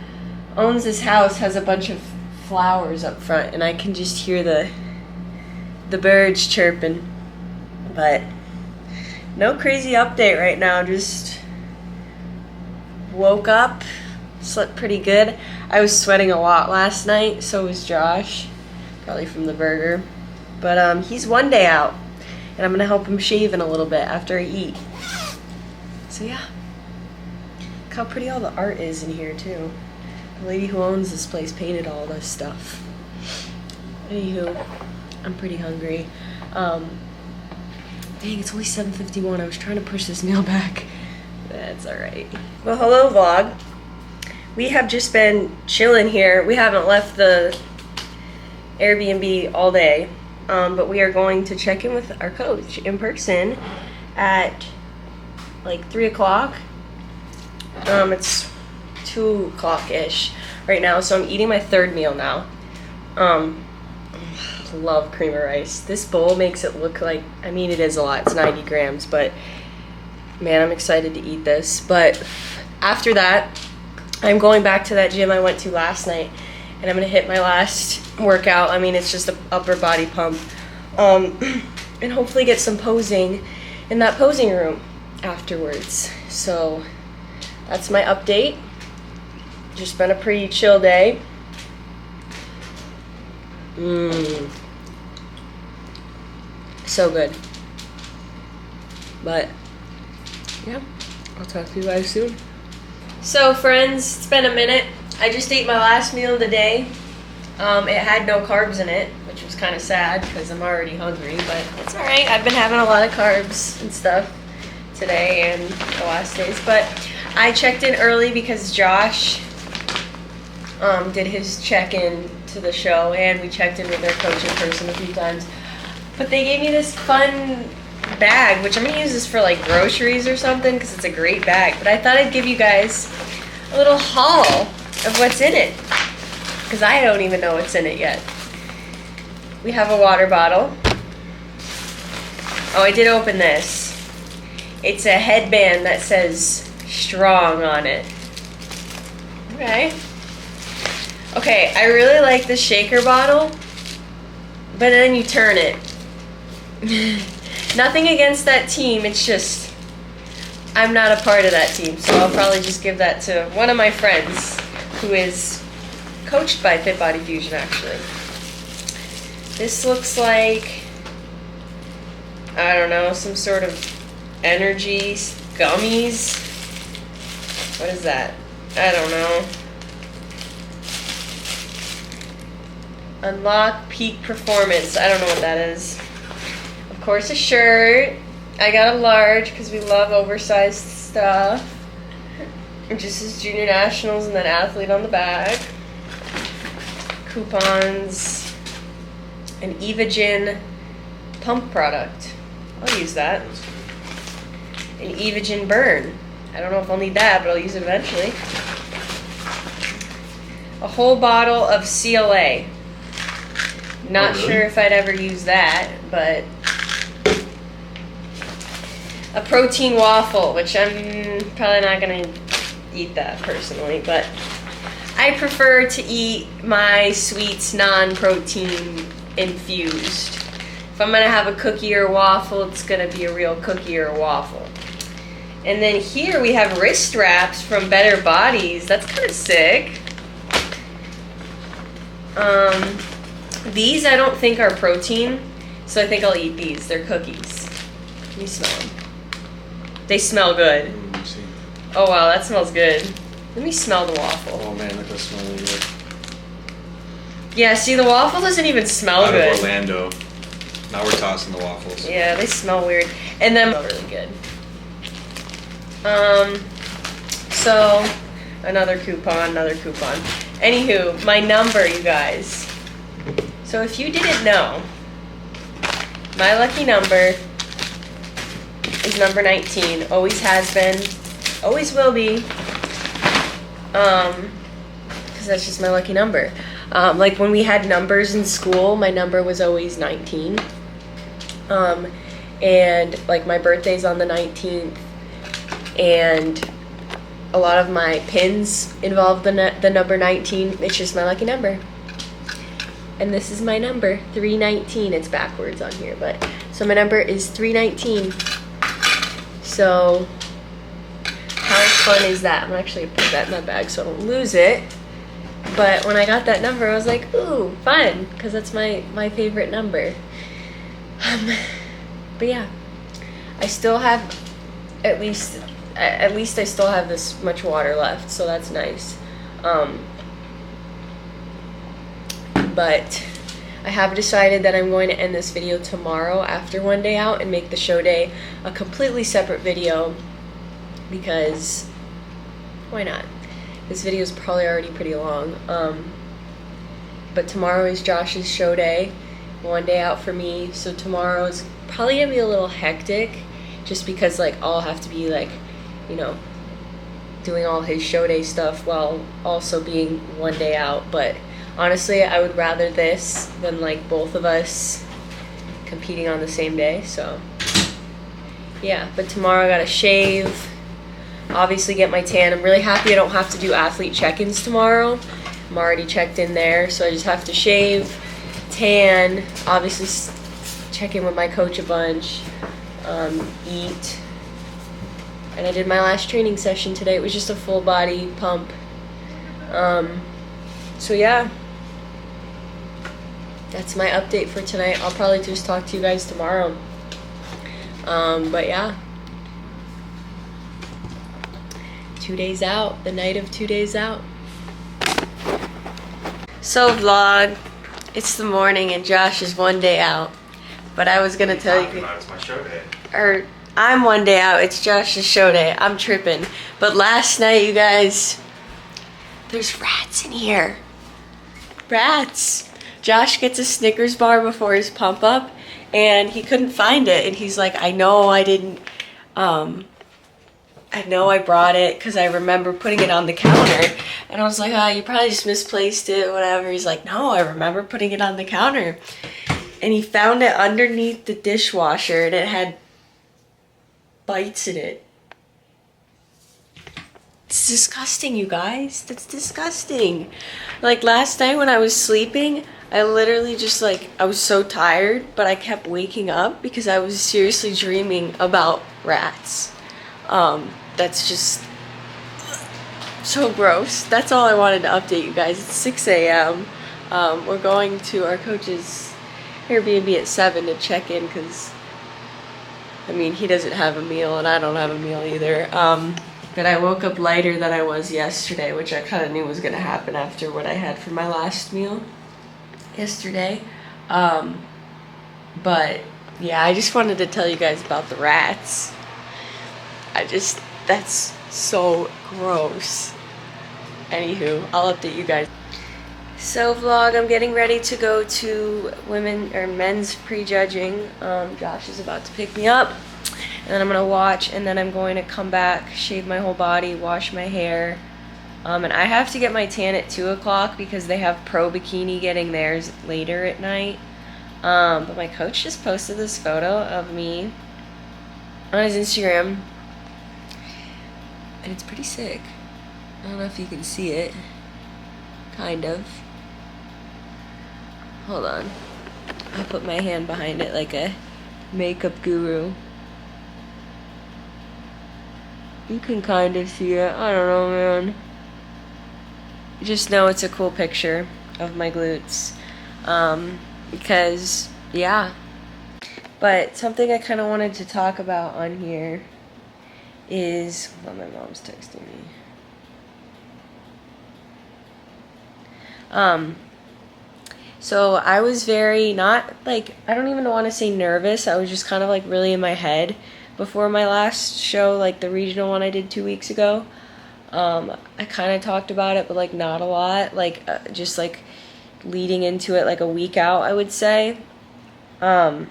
owns this house has a bunch of flowers up front, and I can just hear the birds chirping. But no crazy update right now. Just woke up, slept pretty good. I was sweating a lot last night, so was Josh, probably from the burger. But he's 1 day out, and I'm gonna help him shave in a little bit after I eat. So yeah, look how pretty all the art is in here too. The lady who owns this place painted all this stuff. Anywho, I'm pretty hungry. Dang, it's only 7:51. I was trying to push this meal back. That's alright. Well, hello vlog. We have just been chilling here. We haven't left the Airbnb all day, but we are going to check in with our coach in person at like 3 o'clock. It's 2 o'clock-ish right now, so I'm eating my third meal now. Love cream of rice. This bowl makes it look like, I mean, it is a lot. It's 90 grams, but man, I'm excited to eat this. But after that, I'm going back to that gym I went to last night, and I'm gonna hit my last workout. I mean, it's just an upper body pump, and hopefully get some posing in that posing room afterwards. So that's my update. Just been a pretty chill day. So good. But yeah, I'll talk to you guys soon. So friends, it's been a minute. I just ate my last meal of the day. It had no carbs in it, which was kind of sad because I'm already hungry, but it's alright. I've been having a lot of carbs and stuff today and the last days, but I checked in early because Josh did his check-in to the show, and we checked in with their coach in person a few times. But they gave me this fun bag, which I'm going to use this for like groceries or something because it's a great bag. But I thought I'd give you guys a little haul of what's in it because I don't even know what's in it yet. We have a water bottle. Oh, I did open this. It's a headband that says strong on it. Okay. Okay, I really like the shaker bottle, but then you turn it. Nothing against that team, it's just, I'm not a part of that team, so I'll probably just give that to one of my friends who is coached by Fit Body Fusion, actually. This looks like, I don't know, some sort of energy gummies. What is that? I don't know. Unlock peak performance. I don't know what that is. Of course, a shirt. I got a large because we love oversized stuff. It just says Junior Nationals and then athlete on the back. Coupons. An Evogen pump product. I'll use that. An Evogen burn. I don't know if I'll need that, but I'll use it eventually. A whole bottle of CLA. Not sure if I'd ever use that, but a protein waffle, which I'm probably not gonna eat that personally, but I prefer to eat my sweets non-protein infused. If I'm gonna have a cookie or waffle, it's gonna be a real cookie or waffle. And then here we have wrist wraps from Better Bodies. That's kind of sick. These I don't think are protein, so I think I'll eat these. They're cookies. Let me smell them. They smell good. Oh wow, that smells good. Let me smell the waffle. Oh man, that does smell really good. Yeah, see, the waffle doesn't even smell Out good. of Orlando. Now we're tossing the waffles. Yeah, they smell weird. And then really good. So another coupon. Anywho, my number, you guys. So if you didn't know, my lucky number is number 19. Always has been. Always will be. Because that's just my lucky number. Like when we had numbers in school, my number was always 19. And like my birthday's on the 19th. And a lot of my pins involve the number 19. It's just my lucky number. And this is my number, 319. It's backwards on here, but so my number is 319. So how fun is that? I'm actually gonna put that in my bag so I don't lose it. But when I got that number, I was like, ooh, fun, because that's my favorite number. But yeah, I still have at least I still have this much water left, so that's nice. But I have decided that I'm going to end this video tomorrow after one day out and make the show day a completely separate video, because why not? This video is probably already pretty long. But tomorrow is Josh's show day, one day out for me, so tomorrow is probably gonna be a little hectic, just because like I'll have to be like, you know, doing all his show day stuff while also being one day out. But honestly, I would rather this than like both of us competing on the same day. So yeah, but tomorrow I gotta shave, obviously get my tan. I'm really happy I don't have to do athlete check-ins tomorrow. I'm already checked in there, so I just have to shave, tan, obviously check in with my coach a bunch, eat. And I did my last training session today. It was just a full body pump. So yeah, that's my update for tonight. I'll probably just talk to you guys tomorrow. But yeah, 2 days out, the night of 2 days out. So vlog, it's the morning and Josh is one day out. But I was gonna tell you, It's my show day. or I'm one day out, it's Josh's show day. I'm tripping. But last night, you guys, there's rats in here. Rats. Josh gets a Snickers bar before his pump up and he couldn't find it. And he's like, I know I didn't, I know I brought it because I remember putting it on the counter. And I was like, oh, you probably just misplaced it, whatever. He's like, no, I remember putting it on the counter. And he found it underneath the dishwasher and it had bites in it. It's disgusting, you guys. That's disgusting. Like last night when I was sleeping, I literally just like, I was so tired, but I kept waking up because I was seriously dreaming about rats. That's just so gross. That's all I wanted to update you guys. It's 6 a.m. We're going to our coach's Airbnb at 7 to check in because, I mean, he doesn't have a meal and I don't have a meal either. But I woke up lighter than I was yesterday, which I kind of knew was going to happen after what I had for my last meal yesterday. But yeah, I just wanted to tell you guys about the rats. That's so gross. Anywho, I'll update you guys. So vlog, I'm getting ready to go to men's prejudging. Josh is about to pick me up, and then I'm gonna watch, and then I'm going to come back, shave my whole body, wash my hair. And I have to get my tan at 2 o'clock because they have Pro Bikini getting theirs later at night. But my coach just posted this photo of me on his Instagram, and it's pretty sick. I don't know if you can see it. Kind of. Hold on. I'll put my hand behind it like a makeup guru. You can kind of see it. I don't know, man. Just know it's a cool picture of my glutes. Because, yeah. But something I kind of wanted to talk about on here is... Hold on, my mom's texting me. So I was very, not like, I don't even want to say nervous. I was just kind of like really in my head before my last show, like the regional one I did 2 weeks ago. I kind of talked about it, but like not a lot, like just like leading into it like a week out, I would say. And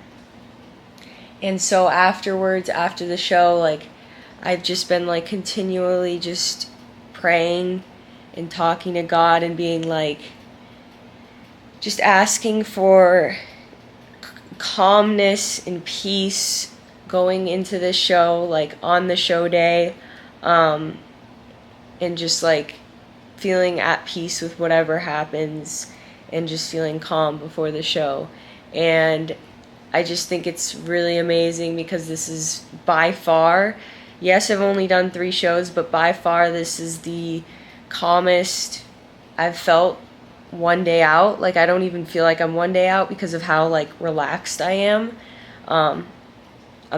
so afterwards, after the show, like I've just been like continually just praying and talking to God and being like, just asking for calmness and peace going into this show, like on the show day, and just like feeling at peace with whatever happens and just feeling calm before the show. And I just think it's really amazing because this is by far, yes, I've only done 3 shows, but by far this is the calmest I've felt one day out. Like I don't even feel like I'm one day out because of how like relaxed I am. I'm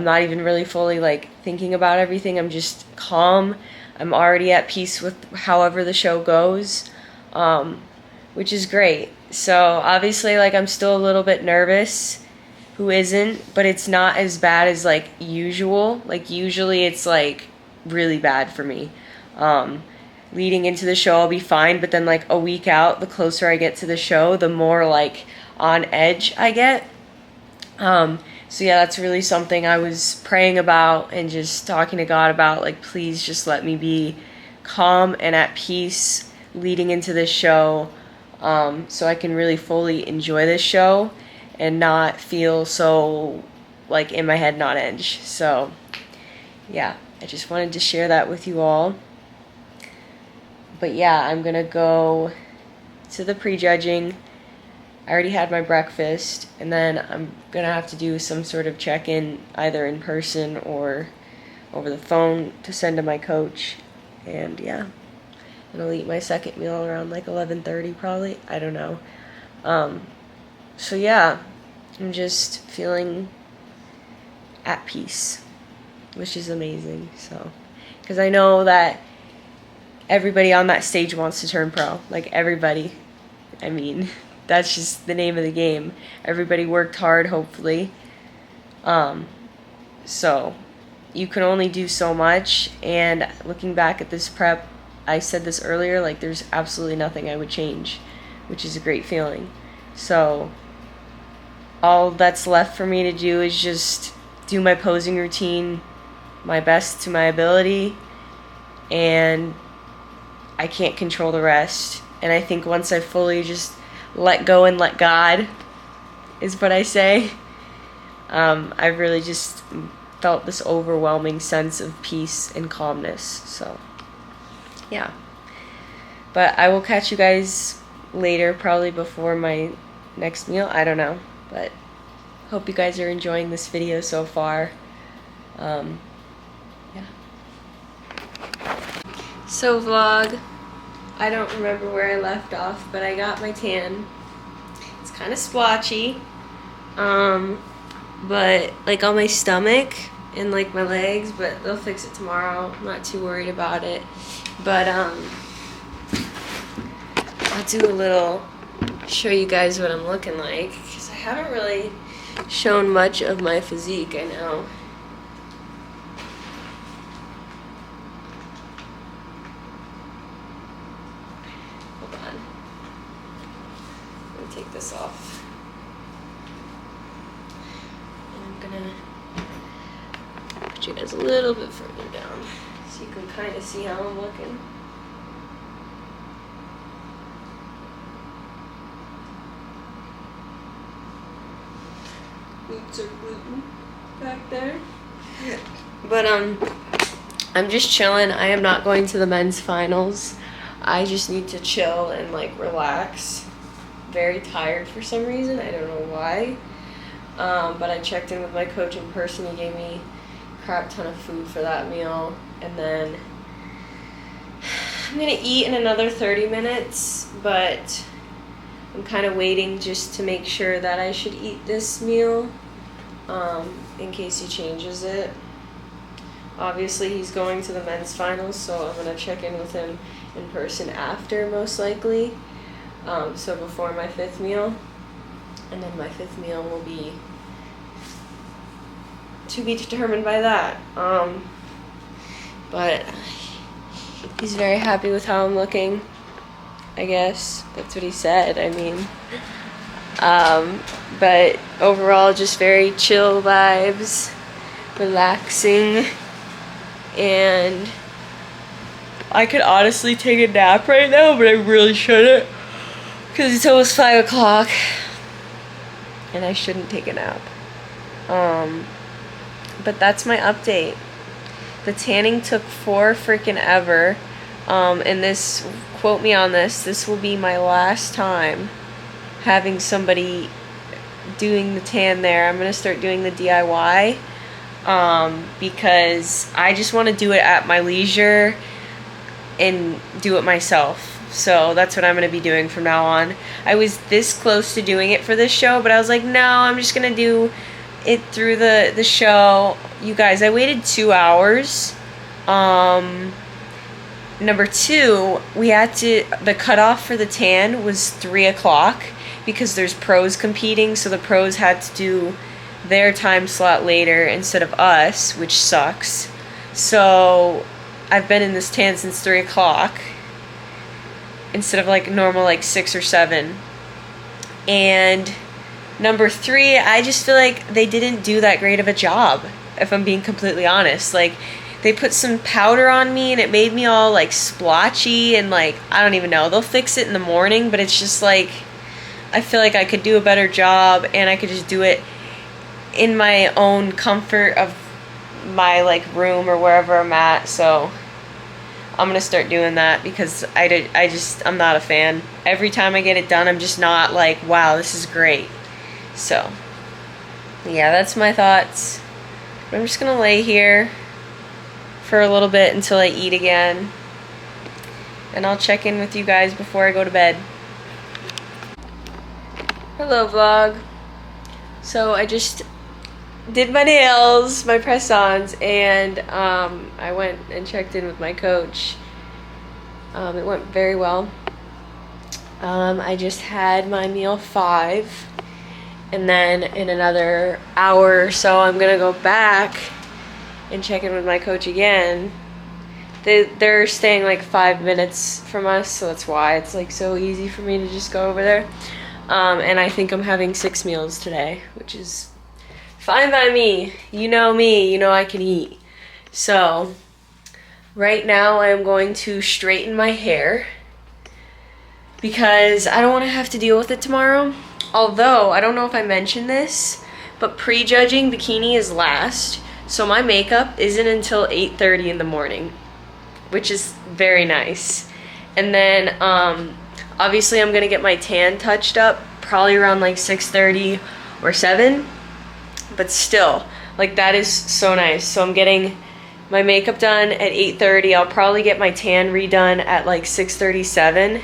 not even really fully like thinking about everything. I'm just calm. I'm already at peace with however the show goes, which is great. So obviously like I'm still a little bit nervous. Who isn't? But it's not as bad as like usual. Like usually it's like really bad for me. Leading into the show I'll be fine, but then like a week out, the closer I get to the show, the more like on edge I get. So yeah, that's really something I was praying about and just talking to God about, like, please just let me be calm and at peace leading into this show, so I can really fully enjoy this show and not feel so like in my head, not edge. So yeah, I just wanted to share that with you all. But yeah, I'm gonna go to the prejudging. I already had my breakfast, and then I'm gonna have to do some sort of check-in either in person or over the phone to send to my coach. And yeah, and I'll eat my second meal around like 11:30 probably. I don't know. So yeah, I'm just feeling at peace, which is amazing. So, because I know that everybody on that stage wants to turn pro. Like everybody. I mean, that's just the name of the game. Everybody worked hard, hopefully. So you can only do so much. And looking back at this prep, I said this earlier, like there's absolutely nothing I would change, which is a great feeling. So all that's left for me to do is just do my posing routine my best to my ability, and I can't control the rest. And I think once I fully just let go and let God, is what I say, I've really just felt this overwhelming sense of peace and calmness. So yeah, but I will catch you guys later, probably before my next meal. I don't know, but hope you guys are enjoying this video so far. Yeah. So vlog, I don't remember where I left off, but I got my tan. It's kind of splotchy, but like on my stomach and like my legs, but they'll fix it tomorrow. I'm not too worried about it. But I'll do a little, show you guys what I'm looking like, because I haven't really shown much of my physique, I know. gonna put you guys a little bit further down so you can kind of see how I'm looking. Boots are gluten back there. But I'm just chilling. I am not going to the men's finals. I just need to chill and like relax. Very tired for some reason. I don't know why. But I checked in with my coach in person. He gave me a crap ton of food for that meal. And then I'm gonna eat in another 30 minutes, but I'm kind of waiting just to make sure that I should eat this meal, in case he changes it. Obviously, he's going to the men's finals, so I'm gonna check in with him in person after, most likely. So before my 5th meal, and then my 5th meal will be to be determined by that. But he's very happy with how I'm looking, I guess. That's what he said, I mean. But overall, just very chill vibes, relaxing, and I could honestly take a nap right now, but I really shouldn't, because it's almost 5 o'clock, and I shouldn't take a nap. But that's my update. The tanning took freaking ever, and this, quote me on this will be my last time having somebody doing the tan there. I'm gonna start doing the DIY, because I just want to do it at my leisure and do it myself. So that's what I'm going to be doing from now on. I was this close to doing it for this show, but I was like, no, I'm just going to do it through the show. You guys, I waited 2 hours. Number 2, the cutoff for the tan was 3 o'clock because there's pros competing, so the pros had to do their time slot later instead of us, which sucks. So I've been in this tan since 3 o'clock instead of like normal like 6 or 7. And number 3, I just feel like they didn't do that great of a job, if I'm being completely honest. Like, they put some powder on me and it made me all like splotchy and like, I don't even know. They'll fix it in the morning, but it's just like, I feel like I could do a better job and I could just do it in my own comfort of my like room or wherever I'm at. So I'm gonna start doing that because I'm not a fan. Every time I get it done, I'm just not like, wow, this is great. So yeah, that's my thoughts. I'm just gonna lay here for a little bit until I eat again, and I'll check in with you guys before I go to bed. Hello vlog. So I just did my nails, my press-ons, and I went and checked in with my coach. It went very well. I just had my meal 5, and then in another hour or so I'm gonna go back and check in with my coach again. They're staying like 5 minutes from us, so that's why it's like so easy for me to just go over there. And I think I'm having 6 meals today, which is fine by me. You know me, you know I can eat. So right now I'm going to straighten my hair because I don't want to have to deal with it tomorrow. Although, I don't know if I mentioned this, but prejudging bikini is last. So my makeup isn't until 8:30 in the morning, which is very nice. And then obviously I'm gonna get my tan touched up probably around like 6:30 or 7. But still, like, that is so nice. So I'm getting my makeup done at 8:30. I'll probably get my tan redone at like 6:37.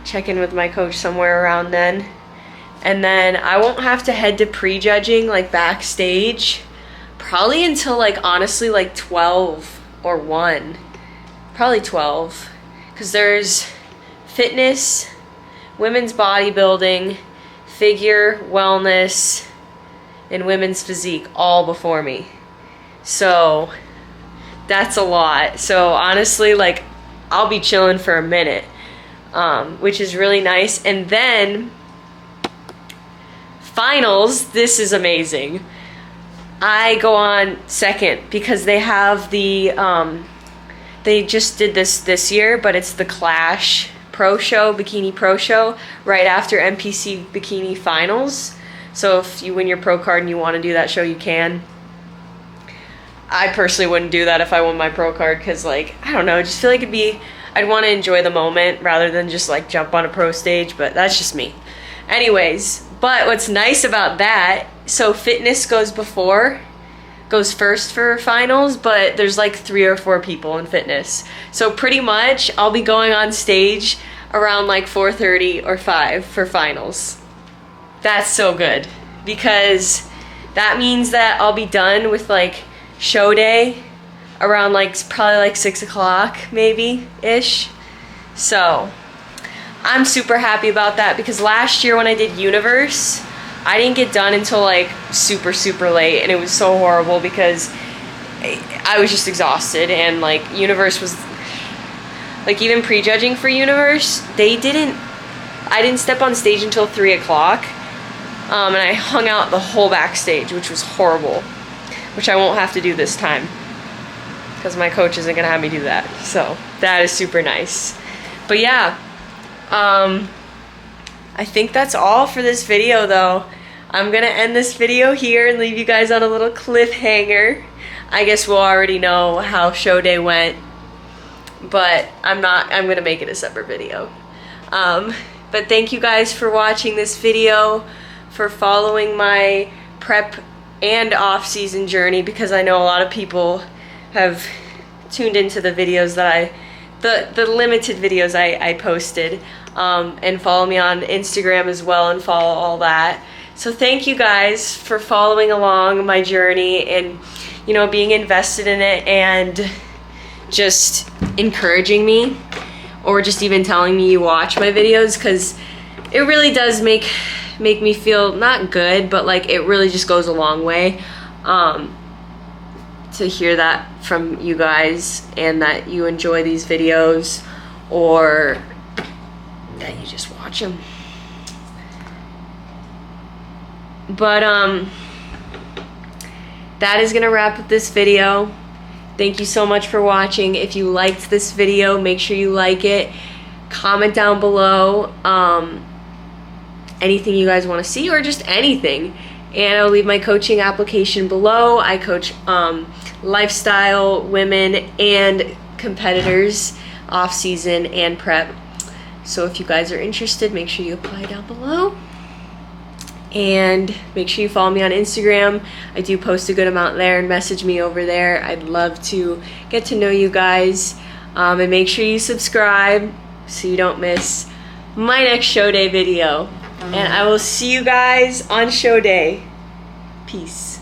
Check in with my coach somewhere around then. And then I won't have to head to prejudging like backstage probably until like honestly like 12 or 1. Probably 12. Because there's fitness, women's bodybuilding, figure, wellness, and women's physique all before me. So that's a lot. So honestly, like, I'll be chilling for a minute, which is really nice. And then finals, this is amazing. I go on second because they have the, they just did this year, but it's the Clash Pro Show, Bikini Pro Show, right after NPC Bikini Finals. So if you win your pro card and you want to do that show, you can. I personally wouldn't do that if I won my pro card because, like, I don't know, I just feel like I'd want to enjoy the moment rather than just, like, jump on a pro stage, but that's just me. Anyways, but what's nice about that, so fitness goes first for finals, but there's like 3 or 4 people in fitness. So pretty much I'll be going on stage around like 4:30 or 5 for finals. That's so good because that means that I'll be done with like show day around like probably like 6 o'clock maybe ish. So I'm super happy about that because last year when I did Universe, I didn't get done until like super late, and it was so horrible because I was just exhausted, and like Universe was like, even prejudging for Universe, I didn't step on stage until 3 o'clock, and I hung out the whole backstage, which was horrible, which I won't have to do this time because my coach isn't gonna have me do that, so that is super nice. But yeah, I think that's all for this video though. I'm gonna end this video here and leave you guys on a little cliffhanger. I guess we'll already know how show day went, but I'm gonna make it a separate video. But thank you guys for watching this video, for following my prep and off-season journey, because I know a lot of people have tuned into the videos that the limited videos I posted, and follow me on Instagram as well and follow all that. So thank you guys for following along my journey and, you know, being invested in it and just encouraging me, or just even telling me you watch my videos, because it really does make me feel not good, but like it really just goes a long way to hear that from you guys, and that you enjoy these videos, or that you just watch them. But that is gonna wrap up this video. Thank you so much for watching. If you liked this video, make sure you like it. Comment down below anything you guys want to see, or just anything, and I'll leave my coaching application below. I coach lifestyle, women, and competitors, off season and prep. So if you guys are interested, make sure you apply down below. And make sure you follow me on Instagram. I do post a good amount there, and message me over there. I'd love to get to know you guys. And make sure you subscribe so you don't miss my next show day video. And I will see you guys on show day. Peace.